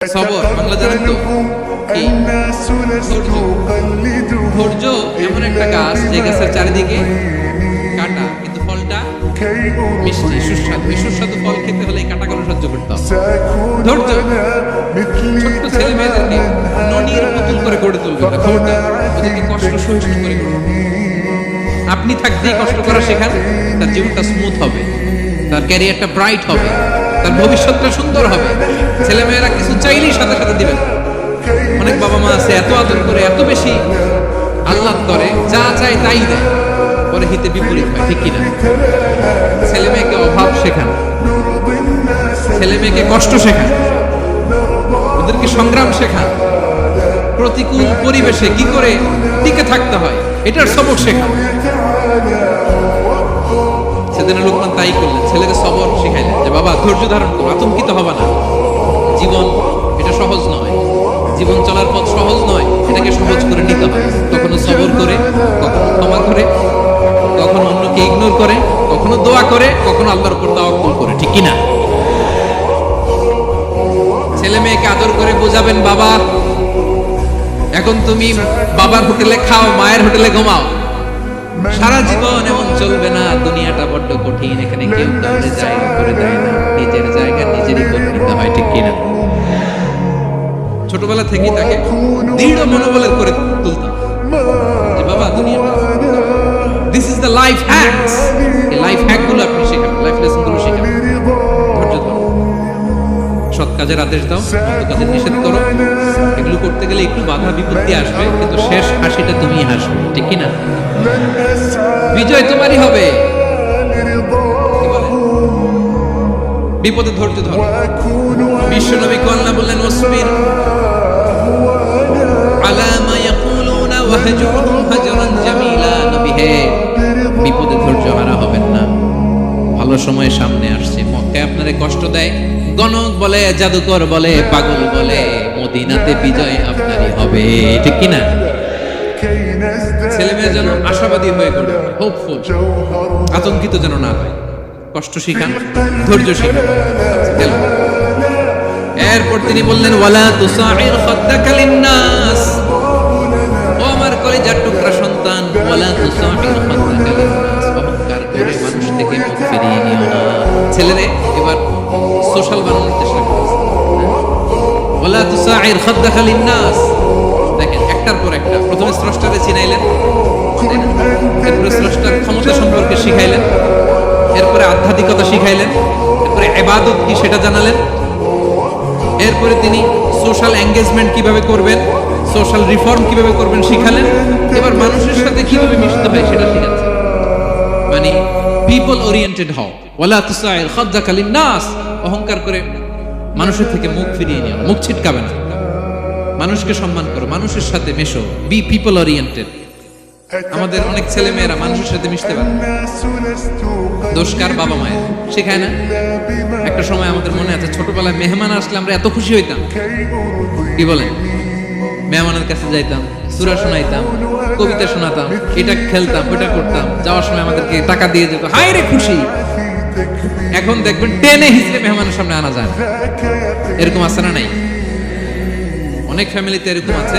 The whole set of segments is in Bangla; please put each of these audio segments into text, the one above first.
সবর বাংলা জানেন তো কি? ধৈর্য এমন একটা গাছ যে গাছের চারিদিকে কাটা কিন্তু ফলটা মিষ্টি সুস্বাদু। এই সুস্বাদু ফল খেতে হলে এই কাঁটাগুলো সহ্য করতে হবে। ধৈর্য ছোট্ট ছেলে মেয়েদেরকে ননির পুতুল করে গড়ে তুলবে না, ধৈর্য ওদেরকে কষ্ট সহিষ্ণু করে গড়ে তুলবে। আপনি থাকতেই কষ্ট করা শেখান, তার জীবনটা স্মুথ হবে, তার ক্যারিয়ারটা ব্রাইট হবে, তার ভবিষ্যৎটা সুন্দর হবে। ছেলেমেয়েরা কিছু চাইলেই সাথে সাথে দিবেন। অনেক বাবা মা আছে এত আদর করে, এত বেশি আহ্লাদ করে, যা চায় তাই দেয়, পরে হিতে বিপরীত হয়, ঠিক কিনা? ছেলে মেয়েকে অভাব শেখান, ছেলে মেয়েকে কষ্ট শেখান, ওদেরকে সংগ্রাম শেখান, প্রতিকূল পরিবেশে কি করে টিকে থাকতে হয় এটার সবক শেখান। সেদিন লোকমান তাই করলেন, ছেলেকে সবর শিখাইলেন যে বাবা ধৈর্য ধারণ করো, আতঙ্কিত হবা না। জীবন এটা সহজ নয়, জীবন চলার পথ সহজ নয়, এটাকে সহজ করে নিতে হয়। কখনো সবর করে, কখনো ক্ষমা করে, কখনো অন্যকে ইগনোর করে, কখনো দোয়া করে, কখনো আল্লাহর উপর তাওয়াক্কুল করে, ঠিক কিনা? ছেলে মেয়েকে আদর করে বোঝাবেন বাবা এখন তুমি বাবার হোটেলে খাও, মায়ের হোটেলে ঘুমাও। সারা জীবন এমন চলবে না, দুনিয়াটা বড্ড কঠিন, এখানে কেউ কাউকে জায়গা করে দেয় না, নিজের জায়গা নিজেরই করে নিতে হয়, ঠিক কিনা? ছোটবেলা থেকেই তাকে দৃঢ় মনোবলের করে তুলতাম যে বাবা দুনিয়াটা, this is the life hacks. এই লাইফ হ্যাক গুলো আপনি শেখান, লাইফ লেসন গুলো শেখান। ধৈর্য ধরো, সৎ কাজের আদেশ দাও, মন্দ কাজের নিষেধ করো। এগুলো করতে গেলে একটু বাধা বিপত্তি আসবে, কিন্তু শেষ হাসিটা তুমিই হাসবে, ঠিক কিনা? বিজয় তোমারই হবে। বিপদে ধৈর্য ধরো। বিশ্বনবী আল্লাহ বললেন ওয়াসবির আলা মা ইয়াকুলুনা ওয়াহজুরহুম হাজরান জামিলা। নবী হে, বিপদে ধৈর্য হারা হবেন না, ভালো সময় সামনে আসছে। মক্কায় আপনারে কষ্ট দেয়, গণক বলে, জাদুকর বলে, পাগল বলে, মদিনাতে বিজয় আপনারই হবে, ঠিক কিনা? ছেলে মেয়ে যেন আশাবাদী হয়ে গড়ে, হোপফুল, আতঙ্কিত যেন না হয়। কষ্ট শিখান, ধৈর্য শিখান। এরপর তিনি বললেন ওয়ালা তুসাইর খাদ্দাকা লিন্নাস। ও আমার কলিজার টুকরা সন্তান, ওয়ালা তুসাইর খাদ্দাকা লিন্নাস, অহংকার করে মানুষ থেকে মুখ ফিরিয়ে নিও না। ছেলেরে এবার সোশ্যাল বানানোর চেষ্টা করছে। ওয়ালা তুসাইর খাদ্দাকা লিন্নাস। দেখেন একটার পর একটা, প্রথমে স্রষ্টারে চিনাইলেন, এরপরে স্রষ্টার ক্ষমতা সম্পর্কে শিখাইলেন, এরপরে আধ্যাত্মিকতা শিখাইলেন, এরপরে ইবাদত কি সেটা জানালেন, এরপরে তিনি সোশ্যাল এঙ্গেজমেন্ট কিভাবে করবেন, সোশ্যাল রিফর্ম কিভাবে করবেন শিখালেন। এবার মানুষের সাথে কিভাবে মিশতে হয় সেটা শিখাচ্ছেন। মানে পিপল ওরিয়েন্টেড হও। ওয়ালা তুসাইর খাদ্দাকা লিন্নাস, অহংকার করে মানুষের থেকে মুখ ফিরিয়ে নিও, মুখ ছিটকাবে না। মানুষকে সম্মান করো, মানুষের সাথে মেশো, বি পিপল ওরিয়েন্টেড। আমাদের অনেক ছেলে মেয়েরা মানুষের সাথে মিশতে পারে, দোষকার বাবা মায়ের শেখায় না। একটা সময় আমাদের মনে আছে, ছোটবেলায় মেহমান আসলে আমরা এত খুশি হইতাম, কি বলেন? মেহমানের কাছে যাইতাম, সূরা শোনাইতাম, কবিতা শোনাতাম, এটা খেলতাম, ওটা করতাম, যাওয়ার সময় আমাদেরকে টাকা দিয়ে যেত, হাই রে খুশি। এখন দেখবেন টেনে হিসেবে মেহমানের সামনে আনা যায় না। এরকম আছে না নাই? অনেক ফ্যামিলিতে এরকম আছে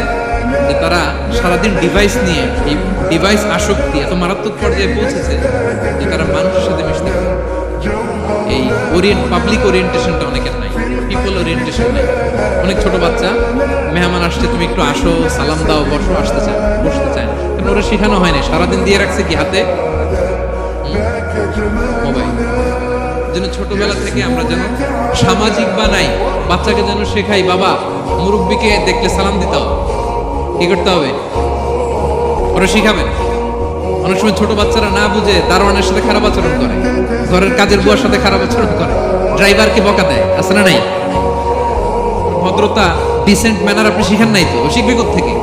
যে তারা সারাদিন ডিভাইস নিয়ে, এই ডিভাইস আসক্তি এত মারাত্মক পর্যায়ে পৌঁছেছে যে তারা মানুষের সাথে মিশতে পারে। এই পাবলিক ওরিয়েন্টেশনটা অনেকের নাই, পিপল ওরিয়েন্টেশন নাই। অনেক ছোট বাচ্চা মেহমান আসছে, তুমি একটু আসো, সালাম দাও, বসো, আসতে চায়, বসতে চায় না, কারণ ওরা শেখানো হয় না। সারাদিন দিয়ে রাখছে কি হাতে? মোবাইল। যেন ছোটবেলা থেকে আমরা যেন সামাজিক বানাই, বাচ্চাকে যেন শেখাই বাবা মুরব্বীকে দেখলে সালাম দিতে হবে, কি করতে হবে ওরা শিখাবেন। অনেক সময় ছোট বাচ্চারা না বুঝে দারোয়ানের সাথে খারাপ আচরণ করে, ঘরের কাজের বুয়ার সাথে খারাপ আচরণ করে, ড্রাইভারকে বকা দেয়, আছে না নাই? ভদ্রতা, ডিসেন্ট ম্যানার আপনি শিখান নাই তো, শিখবে কোত্থেকে?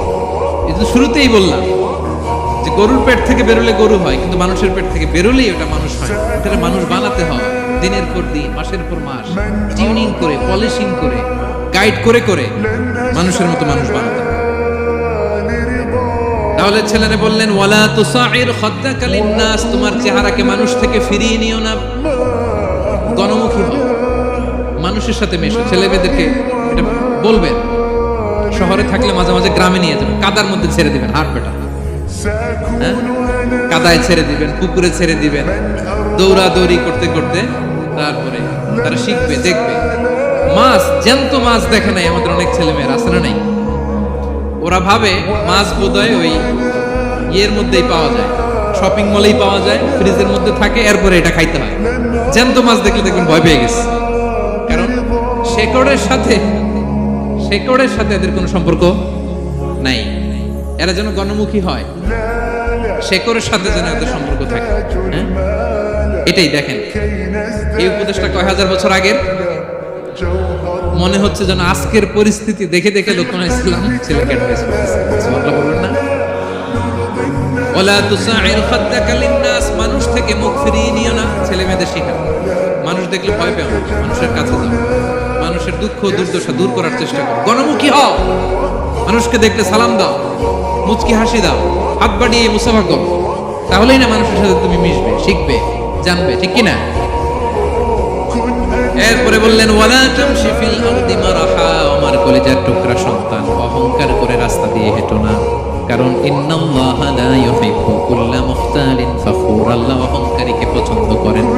এই তো শুরুতেই বললাম যে গরুর পেট থেকে বেরোলে গরু হয়, কিন্তু মানুষের পেট থেকে বেরোলেই ওটা মানুষ হয়। ওটা মানুষ বানাতে হয় দিনের পর দিন, মাসের পর মাস, টিউনিং করে, পলিশিং করে, গাইড করে করে মানুষের মতো মানুষ বানাতে হয়। তাহলে ছেলেরা বললেন ওয়ালা তুসাইর খাদ্দাকা লিন্নাস, তোমার চেহারাকে মানুষ থেকে ফিরিয়ে নিও না, গণমুখী হও, মানুষের সাথে মেশো। ছেলে মেয়েদেরকে এটা বলবেন। শহরে থাকলে মাঝে মাঝে গ্রামে নিয়ে যাবেন, কাদার মধ্যে ছেড়ে দিবেন, হাট বেটা, হ্যাঁ? কাদায় ছেড়ে দিবেন, পুকুরে ছেড়ে দিবেন, দৌড়াদৌড়ি করতে করতে তারপরে তারা শিখবে, দেখবে। মাছ, জ্যান্ত মাছ দেখে নাই আমাদের অনেক ছেলে মেয়ের, আছে না নাই? ওরা ভাবে মাছ বোধহয় ওই ইয়ের মধ্যেই পাওয়া যায়, শপিং মলেই পাওয়া যায়, ফ্রিজের মধ্যে থাকে, এরপরে এটা খাইতে হয়। জ্যান্ত মাছ দেখলে দেখবেন ভয় পেয়ে গেছে, কারণ শেকড়ের সাথে এদের কোনো সম্পর্ক নাই। এরা যেন গণমুখী হয়, শেকড়ের সাথে যেন এদের সম্পর্ক থাকে। হ্যাঁ, এটাই দেখেন। এই উপদেশটা কয় হাজার বছর আগের, মনে হচ্ছে যেন আজকের পরিস্থিতি দেখে দেখে লোকমান ইসলাম ছেলেকে অ্যাডভাইস করতেছে। সুবহানাল্লাহ বলবেন না? ওয়ালা তুসাইর খাদ্দাকা লিন্নাস, মানুষ থেকে মুখ ফিরিয়ে নিও না, ছেলে মেয়েদের শেখানো। মানুষ দেখলে ভয় পেও না, মানুষের কাছে যাও, মানুষের দুঃখ দুর্দশা দূর করার চেষ্টা করো, গণমুখী হও, মানুষকে দেখলে সালাম দাও, মুচকি হাসি দাও, হাত বাড়িয়ে মুসাফা করো, তাহলেই না মানুষের সাথে তুমি মিশবে, শিখবে, জানবে, ঠিক কি না? এরপরে বললেন ওয়ালা তামশি ফিল আরদি মারাহা, আমার কলিজার টুকরা সন্তান, অহংকার করে রাস্তা দিয়ে হেঁটো না, কারণ ইন্নাল্লাহা লা ইউহিব্বু কুল্লা মুখতালিন ফাখুর, আল্লাহ অহংকারীকে পছন্দ করেন না।